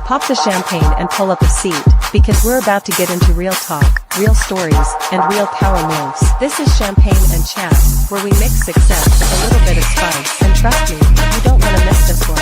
Pop the champagne and pull up a seat, because we're about to get into real talk, real stories, and real power moves. This is Champagne and Chat, where we mix success with a little bit of spice, and trust me, you don't want to miss this one.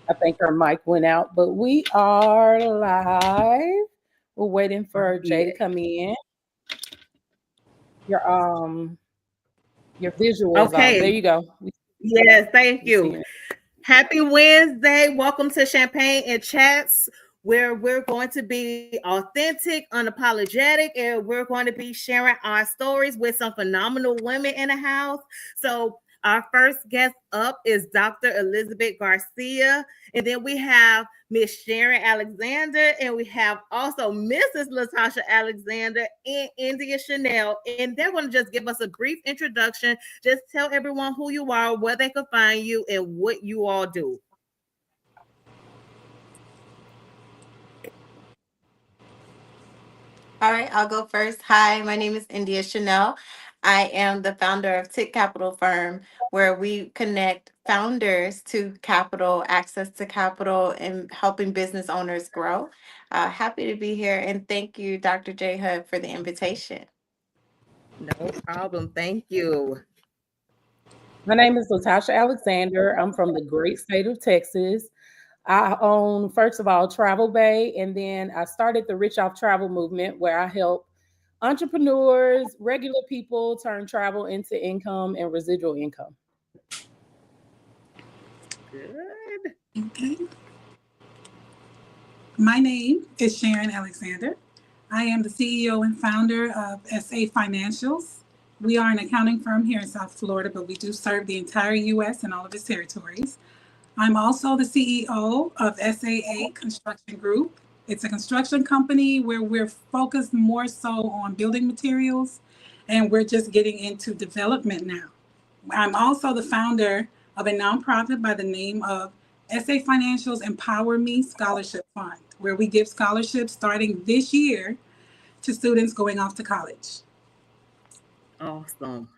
I think her mic went out, but we are live. We're waiting for Jay to come in. Your visuals okay. on. There you go. Yes, thank you. Happy Wednesday. Welcome to Champagne and Chats, where we're going to be authentic, unapologetic, and we're going to be sharing our stories with some phenomenal women in the house. So our first guest up is Dr. Elizabeth Garcia, and then we have Miss Sharon Alexander, and we have also Mrs. Latasha Alexander and India Chanel, and they're going to just give us a brief introduction. Just tell everyone who you are, where they can find you, and what you all do. All right, I'll go first. Hi, my name is India Chanel. I am the founder of TIC Capital Firm, where we connect founders to capital, access to capital, and helping business owners grow. Happy to be here, and thank you, Dr. J. Hud, for the invitation. No problem. Thank you. My name is Latasha Alexander. I'm from the great state of Texas. I own, first of all, Travel Bay, and then I started the Rich Off Travel movement where I help entrepreneurs, regular people turn travel into income and residual income. Good. Okay. My name is Sharon Alexander. I am the CEO and founder of SA Financials. We are an accounting firm here in South Florida, but we do serve the entire U.S. and all of its territories. I'm also the CEO of SAA Construction Group. It's a construction company where we're focused more so on building materials, and we're just getting into development now. I'm also the founder of a nonprofit by the name of SA Financials Empower Me Scholarship Fund, where we give scholarships starting this year to students going off to college. Awesome.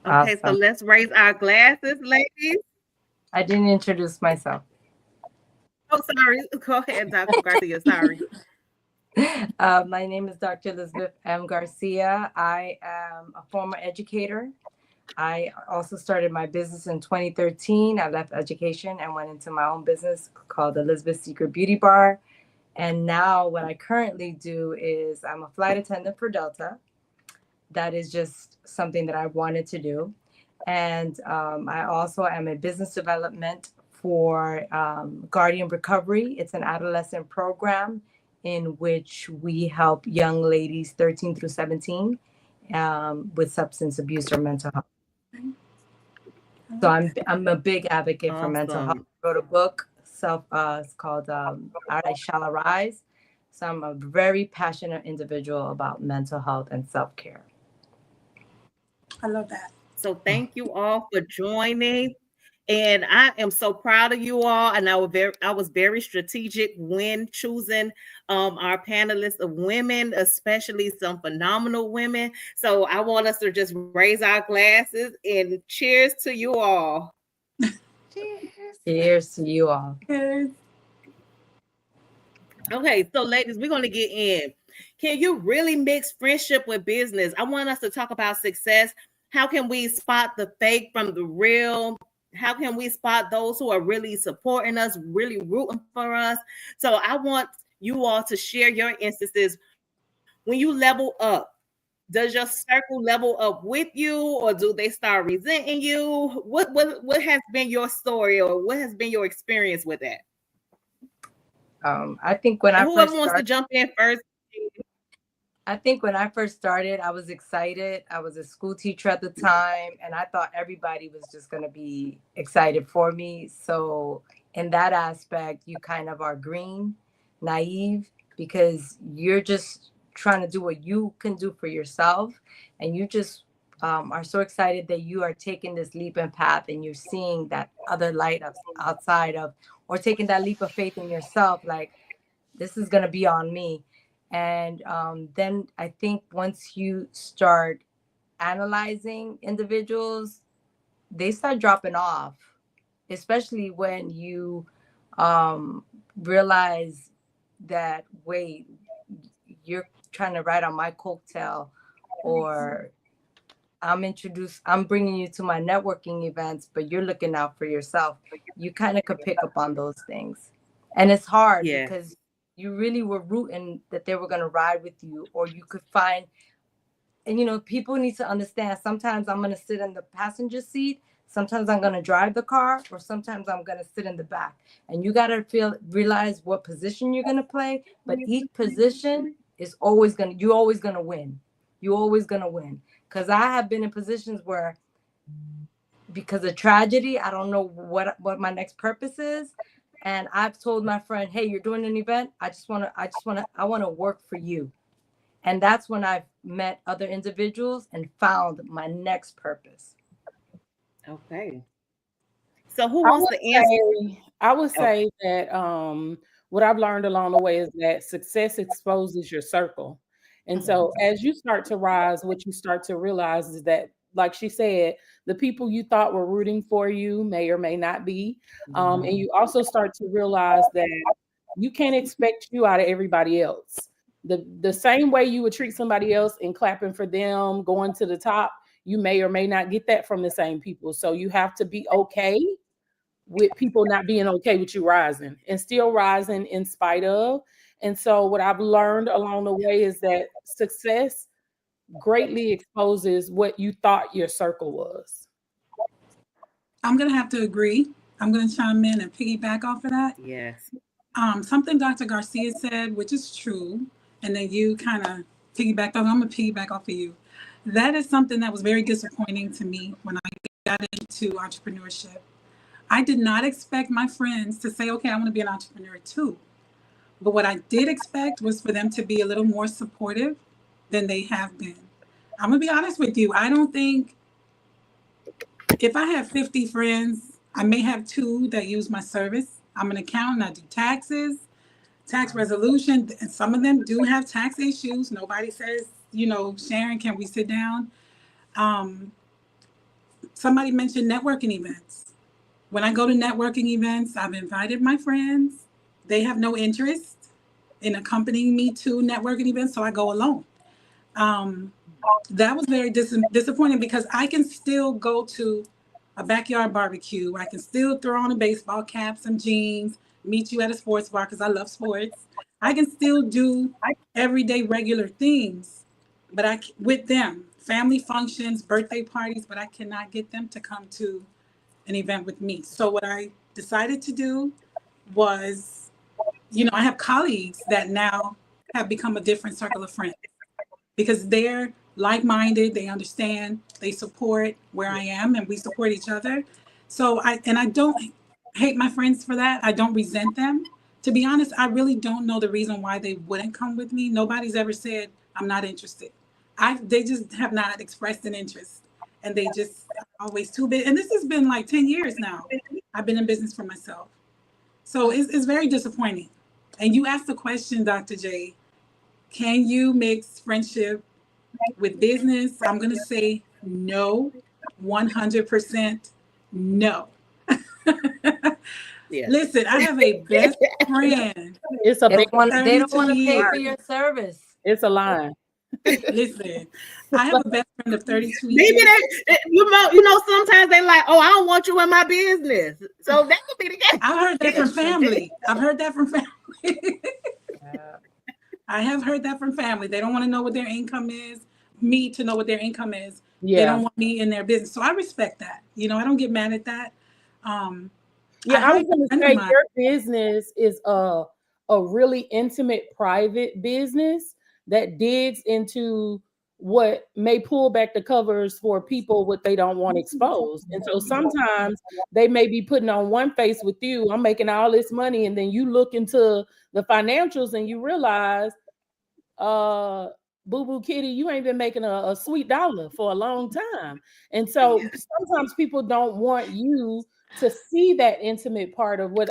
Okay, so let's raise our glasses, ladies. I didn't introduce myself. Oh, sorry. Go ahead, Dr. Garcia. Sorry. My name is Dr. Elizabeth M. Garcia. I am a former educator. I also started my business in 2013. I left education and went into my own business called Elizabeth Secret Beauty Bar. And now what I currently do is I'm a flight attendant for Delta. That is just something that I wanted to do. And I also am a business development for Guardian Recovery. It's an adolescent program in which we help young ladies 13 through 17 with substance abuse or mental health. So I'm a big advocate for mental health. I wrote a book, it's called I Shall Arise. So I'm a very passionate individual about mental health and self-care. I love that. So thank you all for joining. And I am so proud of you all. And I was very strategic when choosing our panelists of women, especially some phenomenal women. So I want us to just raise our glasses and cheers to you all. Cheers. Cheers to you all. Cheers. Okay, so ladies, we're going to get in. Can you really mix friendship with business? I want us to talk about success. How can we spot the fake from the real? How can we spot those who are really supporting us, really rooting for us? So I want you all to share your instances. When you level up, does your circle level up with you, or do they start resenting you? What has been your story, or what has been your experience with that? I think when I whoever first wants to jump in first. I think when I first started, I was excited. I was a school teacher at the time, and I thought everybody was just going to be excited for me. So, in that aspect, you kind of are green, naive, because you're just trying to do what you can do for yourself. And you just are so excited that you are taking this leap and path and you're seeing that other light outside of, or taking that leap of faith in yourself, like, this is going to be on me. And then I think once you start analyzing individuals, they start dropping off, especially when you realize that, wait, you're trying to ride on my coattail, or I'm bringing you to my networking events, but you're looking out for yourself. You kind of could pick up on those things. And it's hard because you really were rooting that they were going to ride with you, or you could find, and people need to understand, sometimes I'm going to sit in the passenger seat, sometimes I'm going to drive the car, or sometimes I'm going to sit in the back. And you got to realize what position you're going to play, but each position is you're always going to win. You're always going to win. Because I have been in positions where, because of tragedy, I don't know what my next purpose is. And I've told my friend, hey, you're doing an event. I want to work for you. And that's when I've met other individuals and found my next purpose. Okay. So who wants to answer? I would say that what I've learned along the way is that success exposes your circle. And so as you start to rise, what you start to realize is that, like she said, the people you thought were rooting for you may or may not be. And you also start to realize that you can't expect you out of everybody else. The same way you would treat somebody else in clapping for them, going to the top, you may or may not get that from the same people. So you have to be okay with people not being okay with you rising, and still rising in spite of. And so what I've learned along the way is that success greatly exposes what you thought your circle was. I'm going to have to agree. I'm going to chime in and piggyback off of that. Yes. Something Dr. Garcia said, which is true, and then you kind of piggyback off. I'm going to piggyback off of you. That is something that was very disappointing to me when I got into entrepreneurship. I did not expect my friends to say, okay, I want to be an entrepreneur too. But what I did expect was for them to be a little more supportive than they have been. I'm going to be honest with you. I don't think, if I have 50 friends, I may have 2 that use my service. I'm an accountant. I do taxes, tax resolution, and some of them do have tax issues. Nobody says, Sharon, can we sit down? Somebody mentioned networking events. When I go to networking events, I've invited my friends. They have no interest in accompanying me to networking events, so I go alone. That was very disappointing, because I can still go to a backyard barbecue. I can still throw on a baseball cap, some jeans, meet you at a sports bar because I love sports. I can still do everyday regular things, but with them, family functions, birthday parties, but I cannot get them to come to an event with me. So what I decided to do was, I have colleagues that now have become a different circle of friends, because they're like-minded, they understand, they support where I am, and we support each other. So I don't hate my friends for that. I don't resent them. To be honest, I really don't know the reason why they wouldn't come with me. Nobody's ever said, I'm not interested. They just have not expressed an interest, and they just always too big. And this has been like 10 years now. I've been in business for myself. So it's very disappointing. And you asked the question, Dr. J, can you mix friendship with business? I'm going to say no, 100% no. Yeah. Listen, I have a best friend. It's a They big don't want to pay years. for your service. It's a line. Listen, I have a best friend of 32 Maybe years. sometimes they like, oh, I don't want you in my business. So that could be the case. I've heard that from family. I have heard that from family. They don't want to know what their income is. Me to know what their income is. Yeah. They don't want me in their business. So I respect that. I don't get mad at that. I was going to say your business is a really intimate, private business that digs into what may pull back the covers for people what they don't want exposed. And so sometimes they may be putting on one face with you, I'm making all this money, and then you look into the financials and you realize, Boo Boo Kitty, you ain't been making a sweet dollar for a long time. And so sometimes people don't want you to see that intimate part of what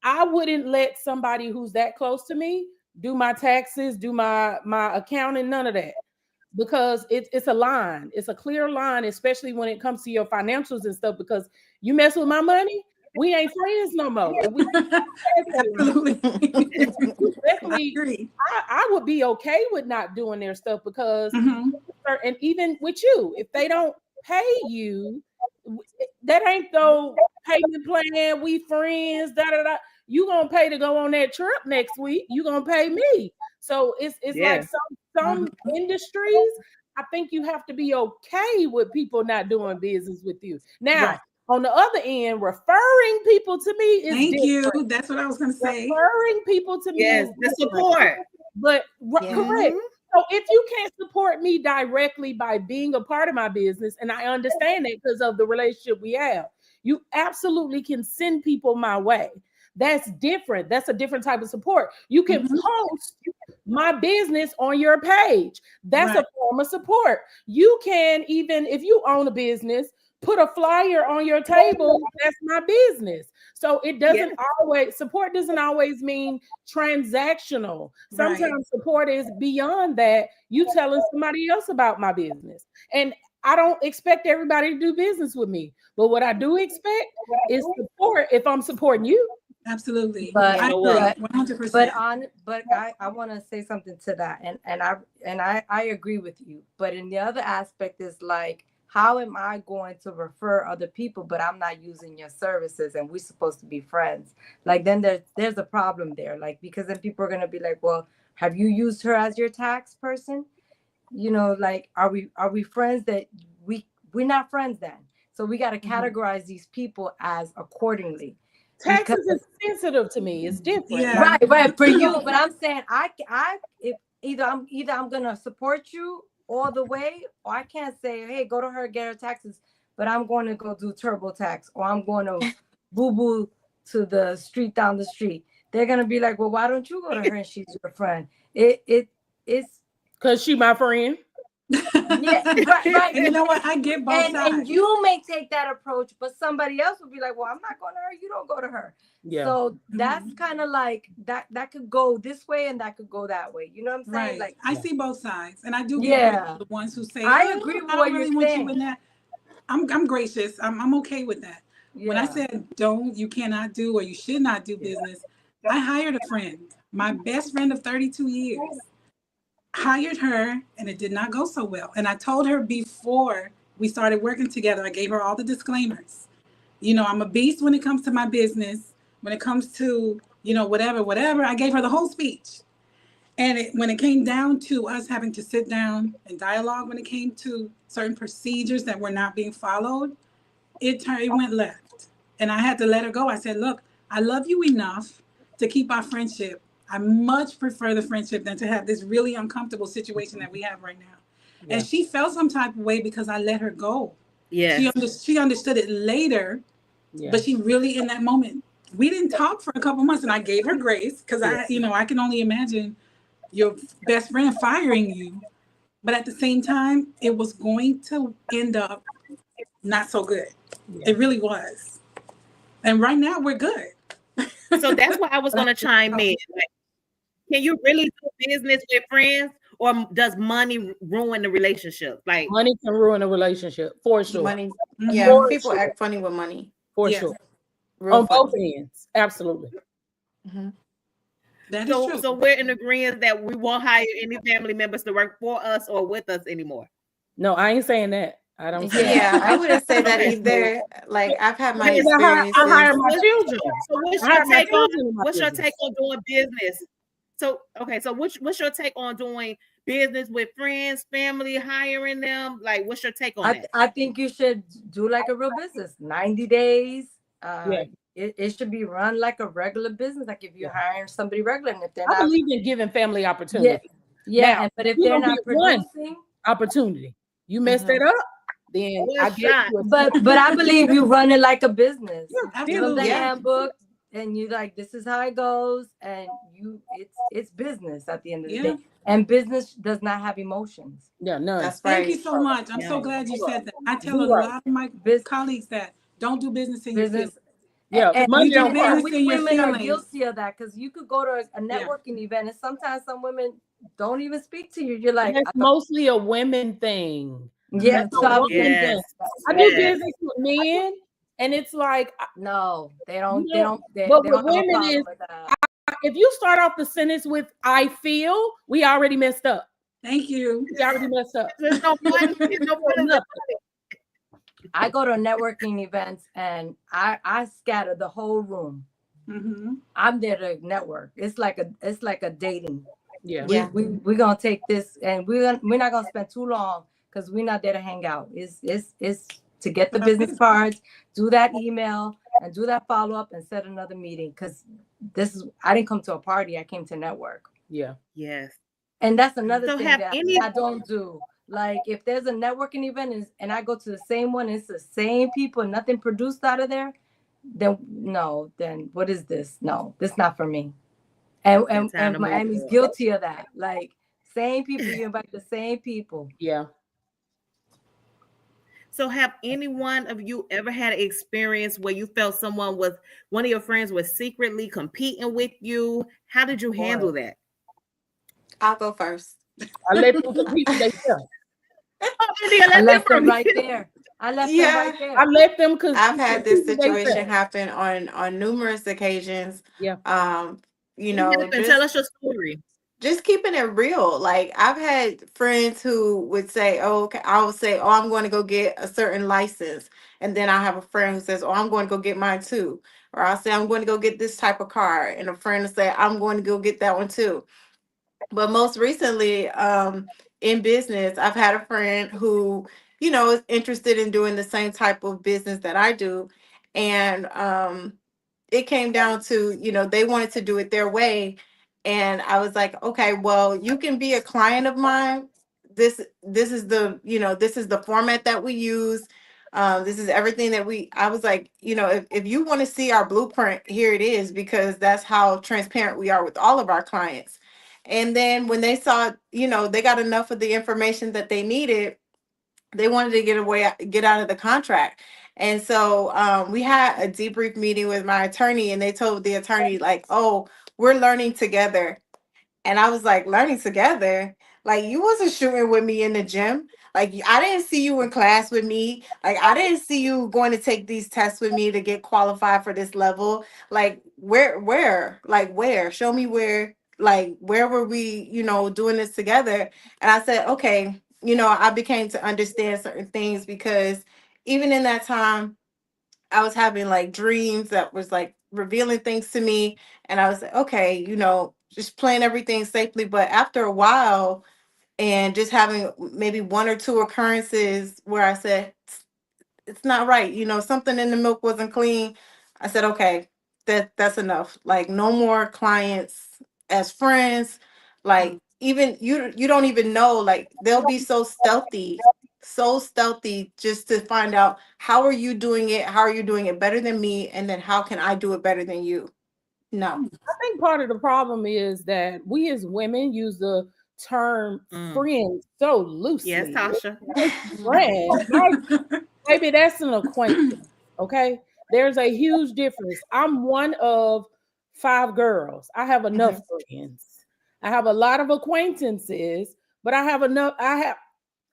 I wouldn't let somebody who's that close to me do my taxes, do my accounting, none of that. Because it's a line, it's a clear line, especially when it comes to your financials and stuff. Because you mess with my money, we ain't friends no more. I would be okay with not doing their stuff because, and even with you, if they don't pay you, that ain't no payment plan. We friends, You gonna pay to go on that trip next week. You gonna pay me. So it's like some industries, I think you have to be okay with people not doing business with you. Now, on the other end, referring people to me is Thank you. That's what I was going to say. Referring people to me is the support. But correct. So if you can't support me directly by being a part of my business, and I understand that because of the relationship we have, you absolutely can send people my way. That's different. That's a different type of support. You can post my business on your page. That's a form of support. You can, even if you own a business, put a flyer on your table. That's my business. So it doesn't always, support doesn't always mean transactional. Sometimes support is beyond that. You telling somebody else about my business. And I don't expect everybody to do business with me. But what I do expect is support if I'm supporting you. Absolutely. But I agree, 100%. But I want to say something to that, and I agree with you. But in the other aspect is like, how am I going to refer other people, but I'm not using your services, and we're supposed to be friends? Like, then there's a problem there. Like, because then people are gonna be like, well, have you used her as your tax person? You know, like, are we friends? That we're not friends then. So we got to categorize these people as accordingly. Taxes is sensitive to me. It's different. Yeah. Right for you. But I'm saying if either I'm gonna support you all the way, or I can't say, hey, go to her, get her taxes, but I'm going to go do TurboTax, or I'm going to Boo Boo to the street down the street. They're gonna be like, well, why don't you go to her and she's your friend? It's because she my friend. Right. You know what? I get both sides. And you may take that approach, but somebody else will be like, well, I'm not going to her. You don't go to her. Yeah. So that's kind of like that could go this way and that could go that way. You know what I'm saying? Right. Like, I see both sides. And I do get the ones who say, I agree with what you're saying. You that. I'm gracious. I'm okay with that. Yeah. When I said you cannot do, or you should not do business, I hired a friend, my best friend of 32 years. Hired her, and it did not go so well. And I told her before we started working together, I gave her all the disclaimers. You know, I'm a beast when it comes to my business. When it comes to, you know, whatever, I gave her the whole speech. And when it came down to us having to sit down and dialogue, when it came to certain procedures that were not being followed, it went left. And I had to let her go. I said, look, I love you enough to keep our friendship. I much prefer the friendship than to have this really uncomfortable situation that we have right now. Yeah. And she felt some type of way because I let her go. Yeah, she understood it later, but she really, in that moment, we didn't talk for a couple months, and I gave her grace because I can only imagine your best friend firing you. But at the same time, it was going to end up not so good. Yeah. It really was. And right now we're good. So that's why I was going to chime in. Like, can you really do business with friends, or does money ruin the relationship? Like, money can ruin a relationship for sure. Money, yeah, people act funny with money for sure. On both ends, absolutely. That is true. So we're in agreement that we won't hire any family members to work for us or with us anymore. No, I ain't saying that. I don't. Yeah, I wouldn't say that either. Like, I've had my experiences. I hire my children. So what's your take on doing business? So what's your take on doing business with friends, family, hiring them? Like, what's your take on that? I think you should do like a real business. 90 days. It should be run like a regular business. Like if you're hiring somebody regular, and if they're not, I believe in giving family opportunity. Yeah, Now, but if you they're don't not get one producing, opportunity. You mess that up, then One I get shot. you. but I believe you run it like a business. Yeah, Give them the Absolutely. Yeah. handbook, and you like, this is how it goes, and it's business at the end of the Yeah. day. And business does not have emotions. Yeah, none. That's Thank right. you so much. I'm so Yeah. glad you said that. I tell a You're right. lot of my Bus- colleagues that don't do business in your business. feelings. Yeah, And money You do don't and talk. business we in your women are feelings. guilty of that, because you could go to a networking event and sometimes some women don't even speak to you. You're like, That's mostly a women thing. yeah, That's so a I woman think Yes. thing. I do Yes. business with men, and it's like, no, they You don't. They know, don't. They but don't with have a women problem is- with that. if you start off the sentence with "I feel," we already messed up. Thank you. We already messed up. There's no one. There's no one in the I go to networking events and I scatter the whole room. Mm-hmm. I'm there to network. It's like a dating. Yeah. Yeah. We're gonna take this, and we're not gonna spend too long, because we're not there to hang out. It's to get the business cards, do that email, and do that follow up, and set another meeting. Because I didn't come to a party. I came to network. Yeah. Yes. And that's another So thing have that any- I don't do. Like, if there's a networking event and I go to the same one, and it's the same people, and nothing produced out of there, then no, then what is this? No, this is not for me. And It's time to move Miami's forward. guilty of that. Like, same people, you invite the same people. Yeah. So have any one of you ever had an experience where you felt one of your friends was secretly competing with you? How did you handle that? I'll go first. I let them compete with themselves. Oh, India, I let's hear left from them right you. there. I left Yeah. them right there. I let them because I've had this situation happen on numerous occasions. Yeah. You know, And tell us your story. just keeping it real. Like, I've had friends who would say, "Oh, okay," I would say, "Oh, I'm going to go get a certain license," and then I have a friend who says, "Oh, I'm going to go get mine too," or I'll say, "I'm going to go get this type of car," and a friend will say, "I'm going to go get that one too." But most recently, in business, I've had a friend who, is interested in doing the same type of business that I do, and it came down to, they wanted to do it their way. And I was like, okay, well, you can be a client of mine. This is the format that we use. This is everything that I was like, if you want to see our blueprint, here it is, because that's how transparent we are with all of our clients. And then when they saw, they got enough of the information that they needed, they wanted to get out of the contract. And so we had a debrief meeting with my attorney, and they told the attorney, like, "Oh, we're learning together." And I was like, "Learning together? Like, you wasn't shooting with me in the gym. Like, I didn't see you in class with me. Like, I didn't see you going to take these tests with me to get qualified for this level. Like, where? Like, where? Show me where. Like, where were we, doing this together?" And I said, okay, I became to understand certain things, because even in that time, I was having like dreams that was like revealing things to me. And I was like, okay, just playing everything safely. But after a while, and just having maybe one or two occurrences where I said, it's not right, something in the milk wasn't clean. I said, okay, that's enough. Like, no more clients as friends. Like, even you don't even know, like, they'll be so stealthy just to find out, how are you doing it better than me, and then how can I do it better than you? No. I think part of the problem is that we as women use the term friend so loosely. Yes, Tasha. Friend. Maybe that's an acquaintance. Okay. There's a huge difference. I'm one of 5 girls. I have enough friends. I have a lot of acquaintances, but I have enough. I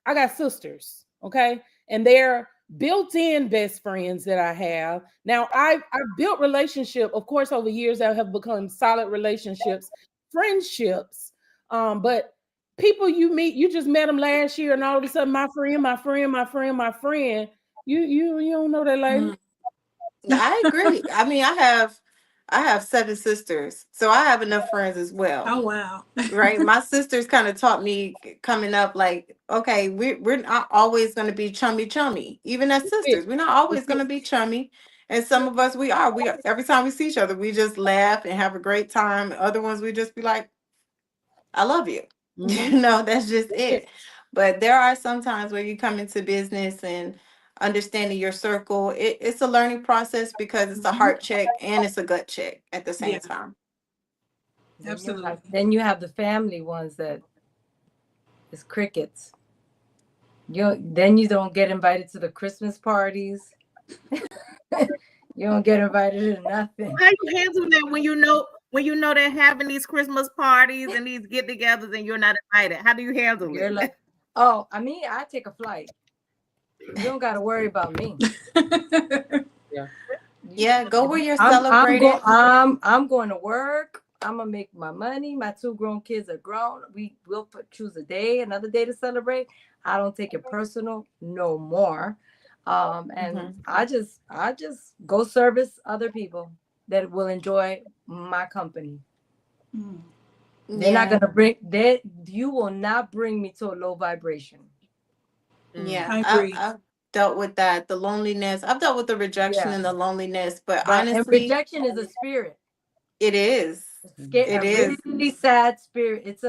got sisters. Okay. And they're built-in best friends that I have. Now I've built relationship, of course, over years that have become solid relationships, friendships. But people you meet, you just met them last year, and all of a sudden, my friend, you don't know that lady. I agree. I mean, I have 7 sisters, so I have enough friends as well. Oh, wow. Right. My sisters kind of taught me coming up, like, okay, we're not always going to be chummy. Even as sisters, we're not always going to be chummy. And some of us, we are. Every time we see each other, we just laugh and have a great time. Other ones, we just be like, I love you. Mhm. No, that's just it. But there are some times where you come into business and understanding your circle. It's a learning process because it's a Mhm. heart check and it's a gut check at the same Yeah, time. absolutely. Then you have the family ones that is crickets. Then you don't get invited to the Christmas parties. You don't get invited to nothing. How you handle that when you know they're having these Christmas parties and these get-togethers and you're not invited? How do you handle You're it? like, oh, I take a flight. You don't got to worry about me. Yeah. Yeah, go where you're I'm celebrated. I'm going to work. I'm gonna make my money. My 2 grown kids are grown. We'll choose another day to celebrate. I don't take it personal no more. And Mhm. I just go service other people that will enjoy my company. Mm. They're not Yeah, gonna bring that. You will not bring me to a low vibration. yeah. I I've, agree. I've dealt with that, the loneliness. I've dealt with the rejection Yeah, and the loneliness, but and honestly, rejection is a spirit. it is. It A is. really sad spirit. It's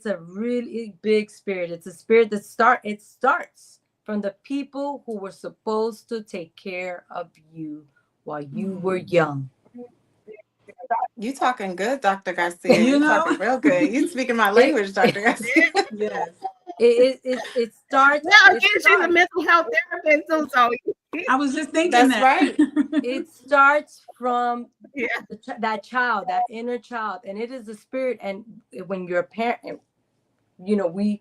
a really big spirit. It's a spirit that starts from the people who were supposed to take care of you while you were young. You talking good, Dr. Garcia. You You know? talking real good. You speaking my It language, Dr. Garcia. Yes. it starts Well, it again, she's a starts mental health therapist too, so I was just thinking That's that. right. it starts from yeah. that child, that inner child, and it is the spirit. And when you're a parent, you know, we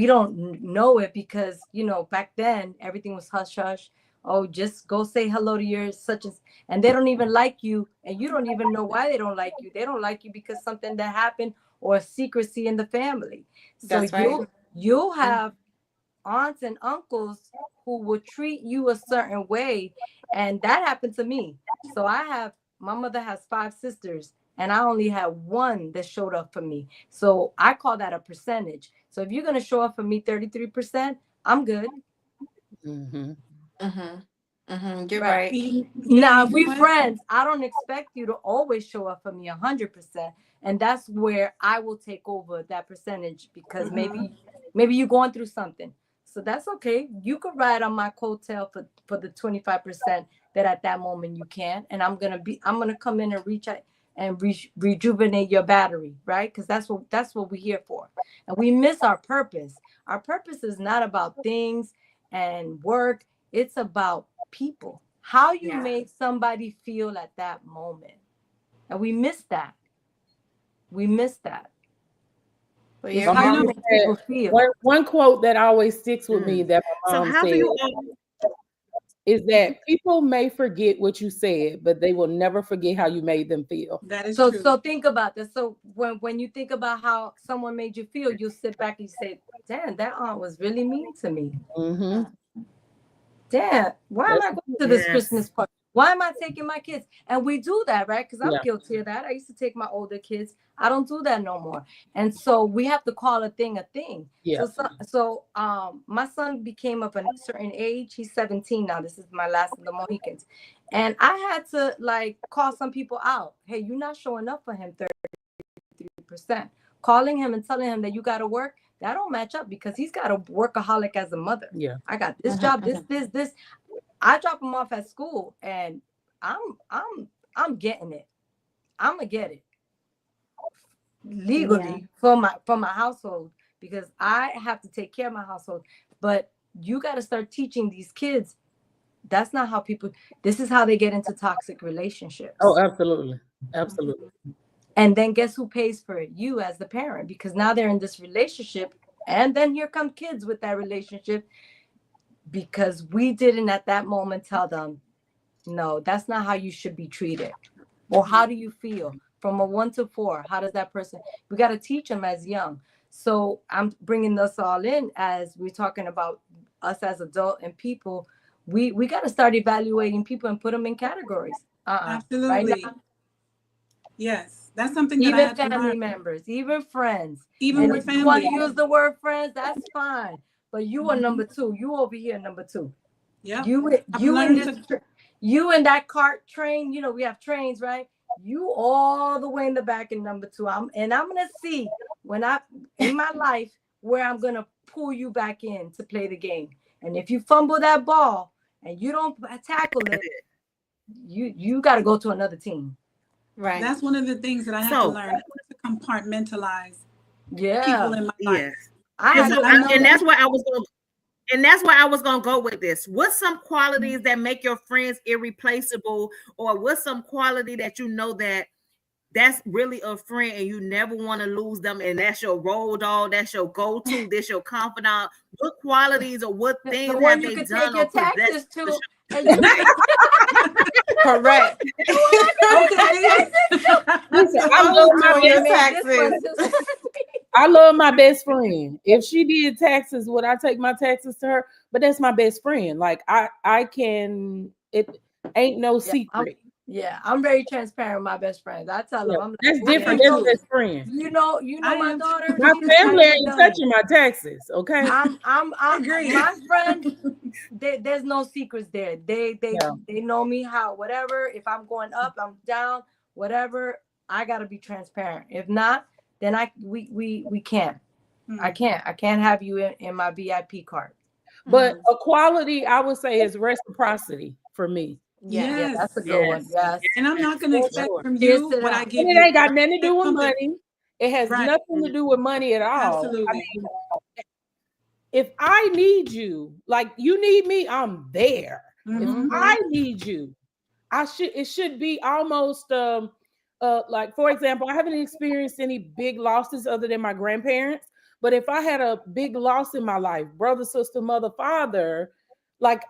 don't know it because, you know, back then everything was hush hush. Oh, just go say hello to your such and they don't even like you, and you don't even know why they don't like you. They don't like you because something that happened or secrecy in the family. So That's right. you'll have aunts and uncles who will treat you a certain way, and that happened to me. So my mother has 5 sisters, and I only had one that showed up for me. So I call that a percentage. So if you're going to show up for me 33%, I'm good. Mhm. You're Right. right. Now, You if know we what? friends, I don't expect you to always show up for me 100%. And that's where I will take over that percentage because Mhm. maybe you're going through something. So that's okay. You could ride on my coattail for the 25% that at that moment you can. And I'm gonna come in and reach out and rejuvenate your battery, right? Because that's what we're here for. And we miss our purpose. Our purpose is not about things and work. It's about people, how you Yeah. made somebody feel at that moment. And we miss that. We miss that. Well, It's you're My how You you know, mom make said people feel. one quote that always sticks with me Mm. that my So mom how do said you is that people may forget what you said, but they will never forget how you made them feel. that is So true. think about this. So when you think about how someone made you feel, you'll sit back and you say, damn, that aunt was really mean to me. Mm-hmm. Damn, why am That's I going to this yes. Christmas party? Why am I taking my kids? And we do that, right? Because I'm yeah. guilty of that. I used to take my older kids. I don't do that no more. And so we have to call a thing a thing. Yeah. So my son became of a certain age. He's 17 now. This is my last of the Mohicans. And I had to like call some people out. Hey, you're not showing up for him 33%. Calling him and telling him that you got to work, that don't match up because he's got a workaholic as a mother. Yeah. I got this job, this. I drop him off at school, and I'm getting it. I'm gonna get it legally for my household because I have to take care of my household. But you got to start teaching these kids. That's not how people. This is how they get into toxic relationships. Oh, absolutely. Absolutely. And then guess who pays for it? You as the parent, because now they're in this relationship, and then here come kids with that relationship because we didn't at that moment tell them, no, that's not how you should be treated. Or how do you feel? From a 1 to 4, how does that person? We got to teach them as young. So I'm bringing this all in as we're talking about us as adults and people. We got to start evaluating people and put them in categories. Right Absolutely. now, Yes. That's something that I even had to family learn. members, even friends. Even And with if you want family. to use the word friends, that's fine. But you are number 2. You over here, number 2. Yep. You I've in learned this to you in that cart train, we have trains, right? You all the way in the back in number 2. I'm gonna see in my life where I'm gonna pull you back in to play the game. And if you fumble that ball and you don't tackle it, you got to go to another team. Right. That's one of the things that I have to learn to compartmentalize people in my life. And that's where I was going. And that's where I was going to go with this. What's some qualities that make your friends irreplaceable, or what's some quality that you know that's really a friend and you never want to lose them, and that's your road dog, that's your go-to, this your confidant? What qualities or what things have they done or possessed? Correct. Listen, I love my best friend. If she did taxes, would I take my taxes to her? But that's my best friend. Like I can. It ain't no secret. I'm very transparent with my best friends. I tell them, I'm like, that's different than best friend. You know my daughter. My family ain't touching my taxes. Okay. I'm my friend. There's no secrets there. They know me how, whatever. If I'm going up, I'm down, whatever. I gotta be transparent. If not, then we can't. I can't have you in my VIP card. But a quality I would say is reciprocity for me. Yeah, that's a good one. Yes. And I'm not going to expect from you what I give you. It ain't got nothing to do with money. It has nothing to do with money at all. Absolutely. I mean, if I need you, like you need me, I'm there. If I need you, it should be almost like, for example, I haven't experienced any big losses other than my grandparents. But if I had a big loss in my life, brother, sister, mother, father, like,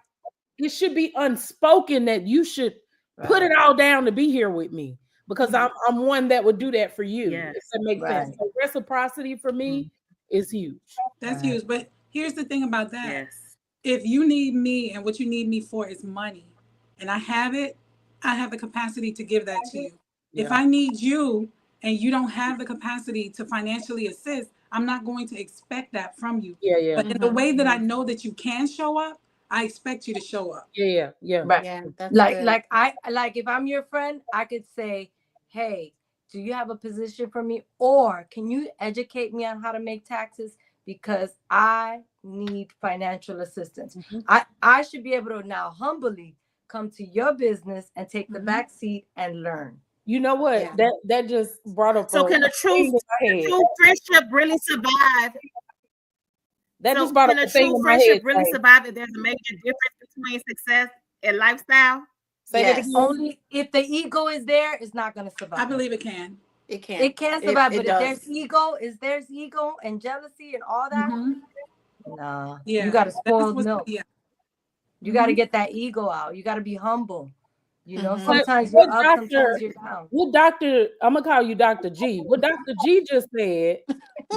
it should be unspoken that you should put it all down to be here with me, because I'm one that would do that for you. If that makes sense. So reciprocity for me is huge. That's huge. But here's the thing about that. If you need me and what you need me for is money, and I have it, I have the capacity to give that to you. If I need you and you don't have the capacity to financially assist, I'm not going to expect that from you. But in the way that I know that you can show up, I expect you to show up. Right. Yeah, that's like if I'm your friend, I could say, hey, do you have a position for me? Or can you educate me on how to make taxes? Because I need financial assistance. I should be able to now humbly come to your business and take the back seat and learn. You know what? That just brought up. So can a true friendship really survive? That just brought up a thing in my head. Can a true friendship really survive if there's a major difference between success and lifestyle? Only if the ego is there, it's not going to survive. I believe it can. It can survive, but if there's ego and jealousy and all that, nah. You got to spoil milk. You got to get that ego out. You got to be humble. You know, sometimes you're up, sometimes you're down. I'm gonna call you Dr. G. What Dr. G just said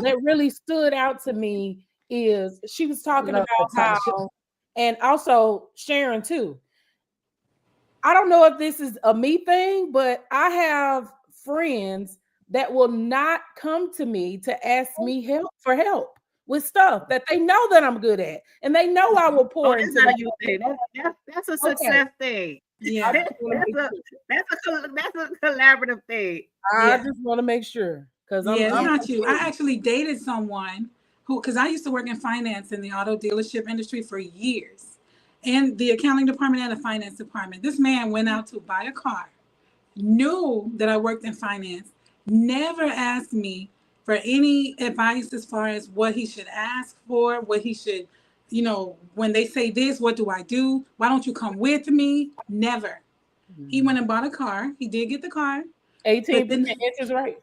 that really stood out to me is she was talking about how, and also Sharon too. I don't know if this is a me thing, but I have friends that will not come to me to ask me for help with stuff that they know that I'm good at, and they know I will pour into them. That's a success thing. Yeah, that's a collaborative thing. I just want to make sure, because it's not you. I actually dated someone who, because I used to work in finance in the auto dealership industry for years, and the accounting department and the finance department. This man went out to buy a car, knew that I worked in finance, never asked me for any advice as far as what he should ask for, what he should, you know, when they say this, what do I do? Why don't you come with me? Never. He went and bought a car. He did get the car. 18% interest rate.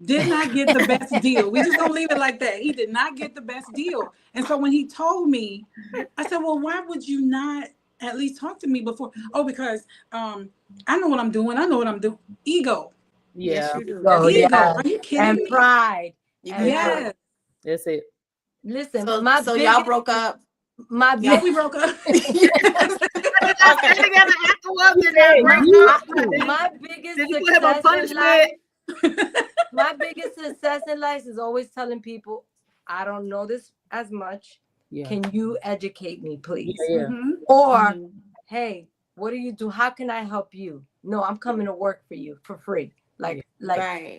Did not get the best deal. We just don't leave it like that. He did not get the best deal. And so when he told me, I said, well, why would you not at least talk to me before? Oh, because I know what I'm doing. I know what I'm doing. Ego. Yeah. Ego. Are you kidding and me? Pride. Yes. That's it. Listen, so y'all broke up. We broke up. My biggest success in life is always telling people, I don't know this as much. Can you educate me, please? Or, hey, what do you do? How can I help you? No, I'm coming to work for you for free. Like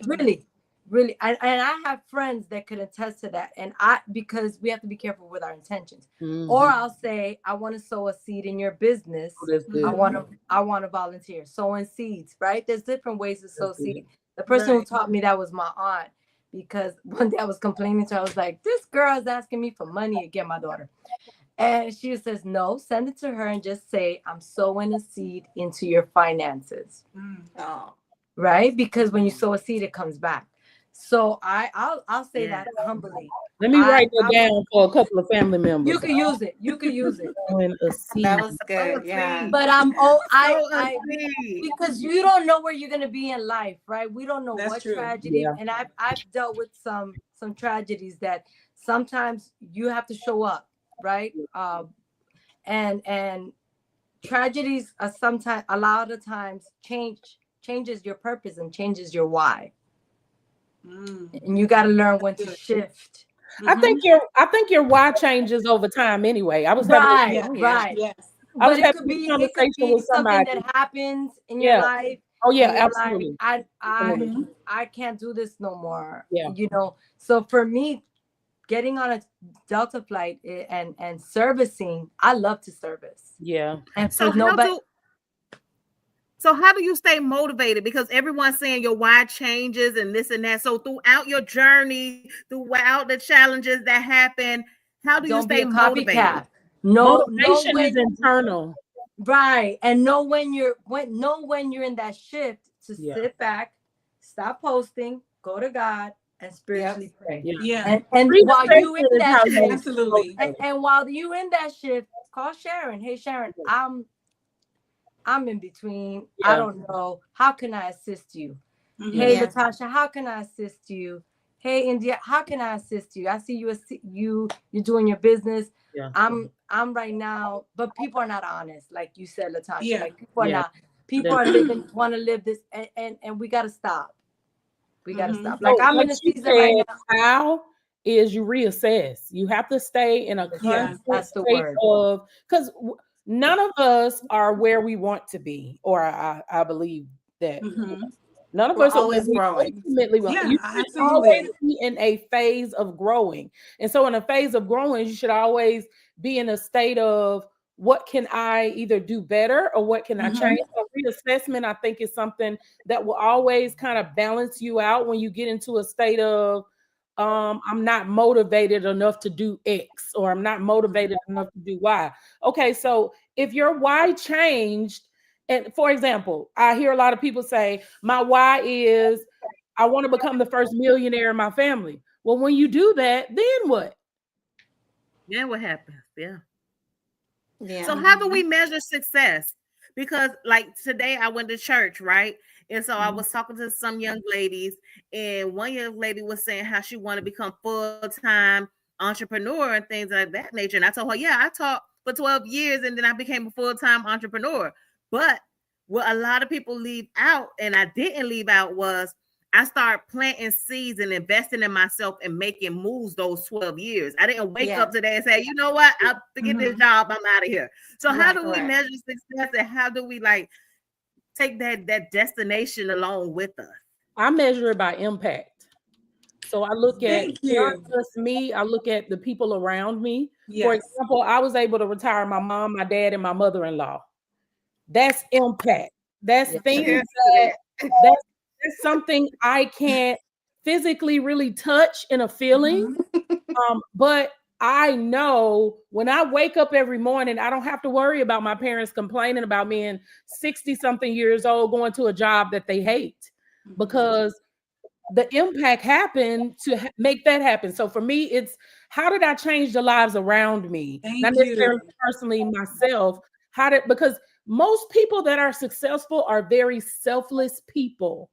really. really, and I have friends that could attest to that. And because we have to be careful with our intentions. Or I'll say, I want to sow a seed in your business. Oh, that's good. I want to volunteer. Sowing seeds, right? There's different ways to sow That's good. seeds. The person who Right. taught me that was my aunt, because one day I was complaining to her. I was like, this girl is asking me for money again, my daughter. And she says, no, send it to her and just say, I'm sowing a seed into your finances. Oh, Right? Because when you sow a seed, it comes back. So I'll say that humbly. Let me write that down for a couple of family members. You can use it. You can use it. Sowing a seed. that was good. Yeah. But I seed. because you don't know where you're gonna be in life, right? We don't know That's what true. tragedy. Yeah. And I've dealt with some tragedies that sometimes you have to show up, right? And tragedies are sometimes, a lot of times, changes your purpose and changes your why. And you got to learn when to shift. I think your why changes over time anyway. I was Right, having, right. Yes. I was But it having could be, a conversation with something somebody. that happens in your Yeah. life. Oh yeah, and you're absolutely. like, Absolutely. I can't do this no more. Yeah. You know, so for me, getting on a Delta flight and servicing, I love to service. Yeah. And So for nobody, how do you stay motivated? Because everyone's saying your why changes and this and that. So throughout your journey, throughout the challenges that happen, how do you don't be stay a motivated? copycat. No, Motivation is internal. right. And know when you're in that shift to Yeah. sit back, stop posting, go to God, and spiritually pray. Yeah. Yeah. And Read while the you in scripture is that how you shift, Absolutely. and while you in that shift, call Sharon. Hey Sharon, I'm in between. I Yeah. don't know. How can I assist you? Mhm. Hey Yeah. Natasha, how can I assist you? Hey India, how can I assist you? I see you're doing your business. Yeah. I'm right now, but people are not honest, like you said, Latasha. Yeah. Like people are Yeah. not. People are want to live this, and we gotta stop. We gotta Mhm. stop. Like I'm in a she season right said, now. how is you reassess? You have to stay in a Yeah, constant that's the state word. of, because none of us are where we want to be, or I believe that Mhm. none of We're us are where always we growing. ultimately want. Yeah, You should absolutely. always be in a phase of growing, and so in a phase of growing, you should always be in a state of, what can I either do better or what can I Mhm. change? So reassessment, I think, is something that will always kind of balance you out when you get into a state of, I'm not motivated enough to do X, or I'm not motivated enough to do Y. Okay, so if your why changed, and for example, I hear a lot of people say, my why is I want to become the first millionaire in my family. Well, when you do that, then what? Yeah, what happens? Yeah. Yeah. So how do we measure success? Because like today I went to church, right? And so I was talking to some young ladies, and one young lady was saying how she wanted to become full-time entrepreneur and things like that nature. And I told her, yeah, I taught for 12 years and then I became a full-time entrepreneur. But what a lot of people leave out, and I didn't leave out, was I started planting seeds and investing in myself and making moves those 12 years. I didn't wake up today and say, you know what, I'll forget this job, I'm out of here. So how do we measure success, and how do we like take that destination along with us? I measure it by impact. So I look at Thank you. not just me, I look at the people around me. For Yes. example, I was able to retire my mom, my dad, and my mother-in-law. That's impact. That's Yes. things Cheers that to that's something I can't physically really touch in a feeling. But I know when I wake up every morning, I don't have to worry about my parents complaining about me in 60-something years old going to a job that they hate, because the impact happened to make that happen. So for me, it's how did I change the lives around me? Thank Not you. necessarily personally myself. Because most people that are successful are very selfless people.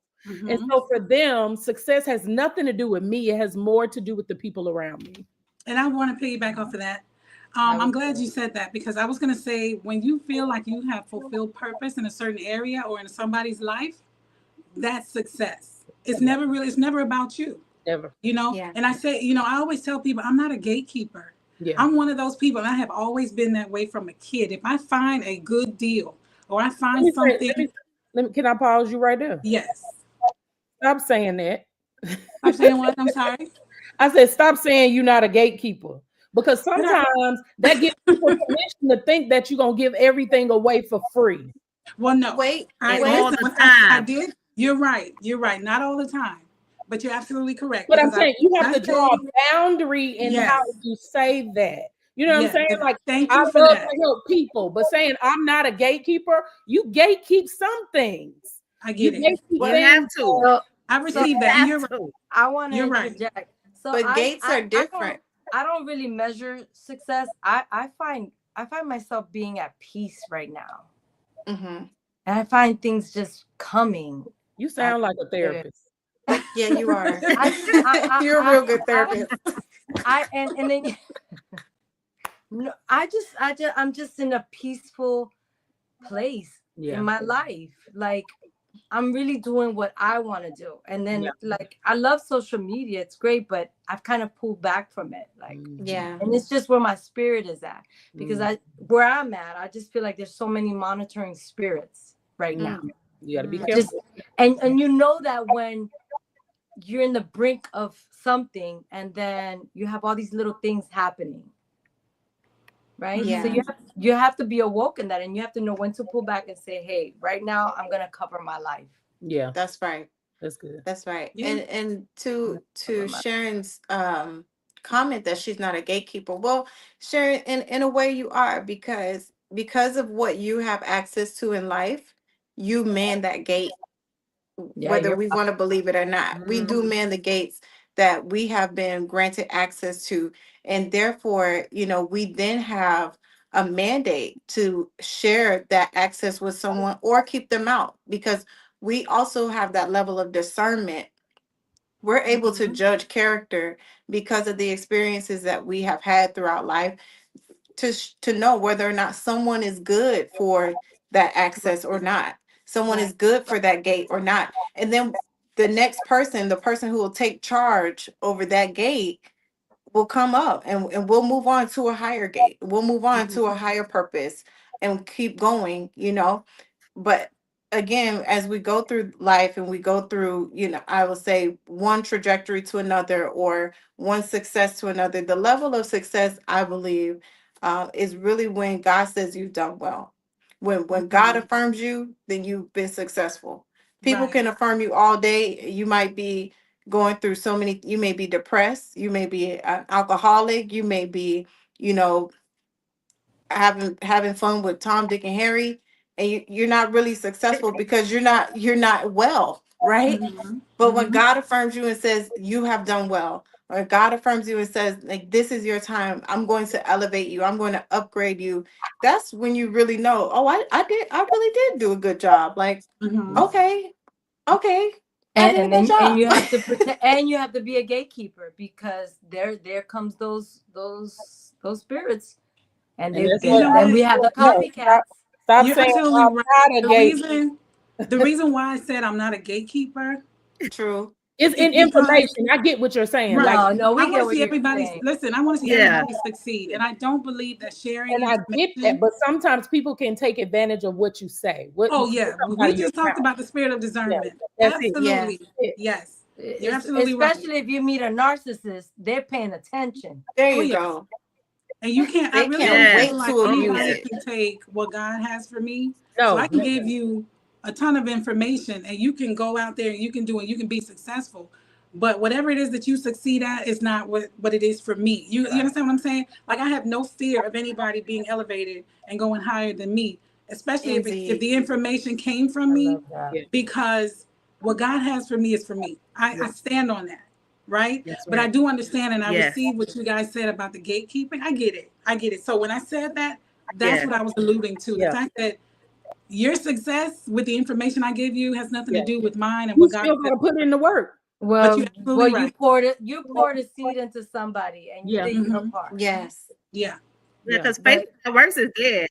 And so for them, success has nothing to do with me. It has more to do with the people around me. And I want to piggyback off of that. I'm glad you said that, because I was going to say, when you feel like you have fulfilled purpose in a certain area or in somebody's life, that's success. It's never about you. Never. You know? Yeah. And I say, I always tell people, I'm not a gatekeeper. Yeah. I'm one of those people, and I have always been that way from a kid. If I find a good deal or I find something. Can I pause you right there? Yes. Stop saying that. I'm saying what? I'm sorry. I said, stop saying you're not a gatekeeper. Because sometimes that gives people permission to think that you're gonna give everything away for free. Well, no. Wait, And wait. all Listen, the I time. did. You're right. You're right. Not all the time, but you're absolutely correct. But I'm because saying you have I to draw say- a boundary in Yes. how you say that. You know what I'm Yes, saying? and Like, thank I you for love that. to help people, but saying I'm not a gatekeeper, you gatekeep some things. I You get it. gatekeep You have things. to. So, I received that, and you're right. I want to You're right. interject. So But gates are different. I don't really measure success. I find myself being at peace right now, Mm-hmm. and I find things just coming. You sound like a therapist. Yeah, you are. You're You're a real good therapist. And then no, I'm just in a peaceful place Yeah. in my life. Like, I'm really doing what I want to do. And then like, I love social media. It's great, but I've kind of pulled back from it. Like, Yeah. and it's just where my spirit is at. Because where I'm at, I just feel like there's so many monitoring spirits right now. You got to be I careful. just, and you know that when you're in the brink of something and then you have all these little things happening, right? Yeah. So you have to be awoke in that, and you have to know when to pull back and say, hey, right now I'm gonna cover my life. Yeah, That's right. that's good. That's right. Yeah. And to Sharon's comment that she's not a gatekeeper. Well, Sharon, in a way you are, because of what you have access to in life, you man that gate, Yeah, whether you're we want to believe it or not. We do man the gates that we have been granted access to. And therefore, we then have a mandate to share that access with someone or keep them out, because we also have that level of discernment. We're able to judge character because of the experiences that we have had throughout life, to know whether or not someone is good for that access or not. Someone is good for that gate or not. And then the next person, the person who will take charge over that gate, will come up, and we'll move on to a higher gate. We'll move on to a higher purpose and keep going, But again, as we go through life and we go through, I will say, one trajectory to another or one success to another, the level of success, I believe, is really when God says you've done well. When God affirms you, then you've been successful. People Right. can affirm you all day. You might be going through so many, you may be depressed, you may be an alcoholic, you may be, having fun with Tom, Dick, and Harry, and you're not really successful because you're not well, right? But when God affirms you and says you have done well, or God affirms you and says, like, this is your time, I'm going to elevate you, I'm going to upgrade you, that's when you really know, oh, I really did do a good job. Like, okay, I did a good job. And you have to protect, and you have to be a gatekeeper, because there comes those spirits, and And that's and we have the copycats. Stop You're saying absolutely I'm right. not a The gatekeeper. reason why I said I'm not a gatekeeper, True. It's in because- information. I get what you're saying. Right. Like, No, we I get want to what see you're everybody. saying. Listen, I want to see everybody succeed, and I don't believe that sharing. and I get that, but sometimes people can take advantage of what you say. Oh yeah, we just talked about the spirit of discernment. that's it. Absolutely, Yeah. yes. You're absolutely Especially right. if you meet a narcissist, they're paying attention. There you yeah. go. And you can't. They I really can't don't wait feel like to abuse anybody it. can take what God has for me. No, So I can give you a ton of information, and you can go out there and you can do it. You can be successful. But whatever it is that you succeed at is not what it is for me. You understand what I'm saying? Like, I have no fear of anybody being elevated and going higher than me, especially if the information came from me, because what God has for me is for me. I stand on that, right? But I do understand, and I receive what you guys said about the gatekeeping. I get it. So when I said that, that's what I was alluding to. The fact that your success with the information I give you has nothing to do with mine and you what God still got to put in the work. Well, you're absolutely right. you poured a seed into somebody, and you did your part. Yes. Yeah. Because faith that works is dead.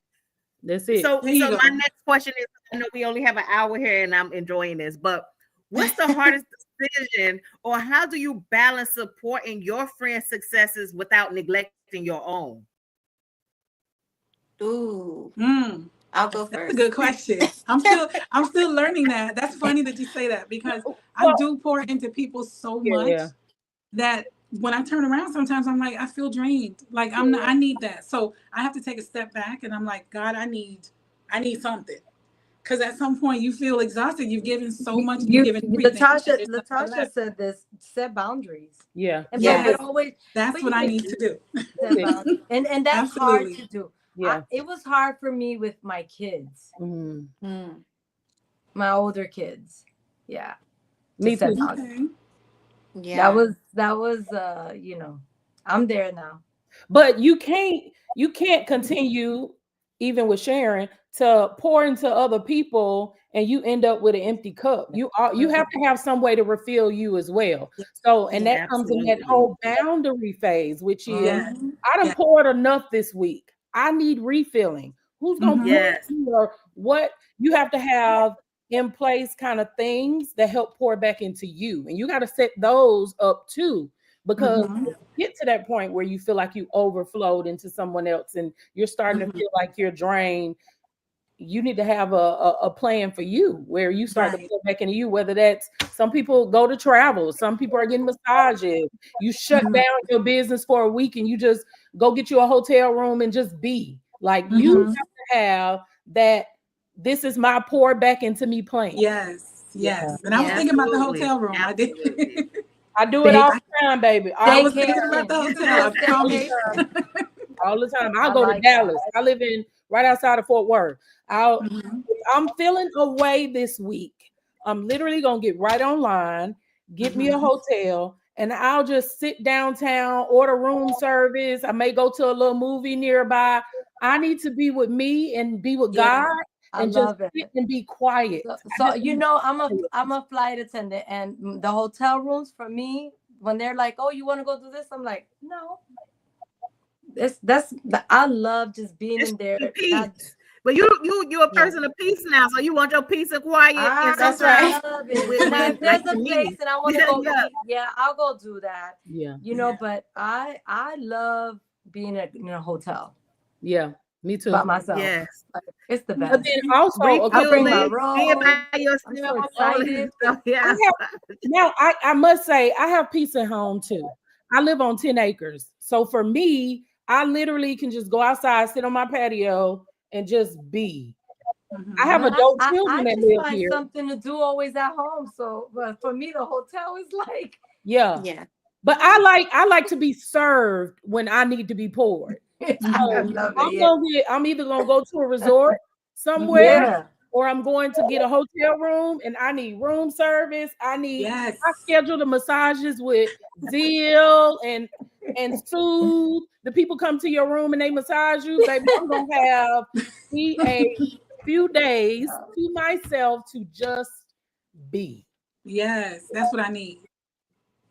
That's it. So There you go. my next question is, I know we only have an hour here and I'm enjoying this, but what's the hardest decision, or how do you balance supporting your friends' successes without neglecting your own? Ooh. I'll go That's a first. good question. I'm still learning that. That's funny that you say that because I Well, do pour into people so much yeah, that when I turn around, sometimes I'm like, I feel drained. Like I need that. So I have to take a step back and I'm like, God, I need something. Because at some point you feel exhausted. You've given so much. You've given everything. There's nothing Latasha left. said this. Set boundaries. yeah, And Yeah. but always That's but what you I can need to do. set boundaries. And that's hard Absolutely. to do. yeah. It was hard for me with my kids, Mm. Mm. my older kids. Yeah. Me set too. boundaries. Okay. Yeah. That was I'm there now. But you can't continue, even with Sharon, to pour into other people and you end up with an empty cup. You have to have some way to refill you as well. So, and that comes in that Absolutely. whole boundary phase, which is Yes. I done Yes. poured enough this week. I need refilling. Who's gonna pour Yes. into you, or what? You have to have in place kind of things that help pour back into you, and you got to set those up too, because Mhm. if you get to that point where you feel like you overflowed into someone else and you're starting to feel like you're drained, you need to have a plan for you where you start to Right. pour back into you, whether that's some people go to travel, some people are getting massages, you shut Mhm. down your business for a week and you just go get you a hotel room and just be like, you Mhm. have to have that this is my pour back into me plan. Yes. Yeah. Yes. And I was Yeah. thinking about the Absolutely. hotel room. I did. Absolutely. I do it Stay- all the time, baby. I All was the thinking time. about the You can hotel. do I a promise. staycation. All the time. I'll I go to like that. Dallas. I live in right outside of Fort Worth. Mhm. If I'm feeling away this week, I'm literally gonna get right online, get me a hotel, and I'll just sit downtown, order room service. I may go to a little movie nearby. I need to be with me and be with Yeah, God I and just love it. sit and be quiet. So I'm a flight attendant, and the hotel rooms for me, when they're like, "Oh, you want to go do this?" I'm like, "No." I love just being Just in there. peace. not- But you're a person of peace now, so you want your peace and quiet. And That's sometimes right. love it. with- Now, with, if there's like, a to me, place and I want to go, yeah. I'll go do that. Yeah, But I love being in a hotel yeah, me too. by myself. Yes. It's the But best. then also, I bring my Refueling, robe. being by I'm yourself, so all this excited. stuff. Yeah. now I must say I have peace at home too. I live on 10 acres. So for me, I literally can just go outside, sit on my patio, and just be. I have Well, adult I children that just live find here. something to do always at home. So, but for me, the hotel is like, Yeah. Yeah. But I like to be served when I need to be poured. I So love it. I'm either gonna go to a resort somewhere, Yeah. or I'm going to get a hotel room and I need room service. I Yes. schedule the massages with Zeal and Soothe. The people come to your room and they massage you, baby. I'm gonna have me a few days to myself to just be. Yes. That's what I need.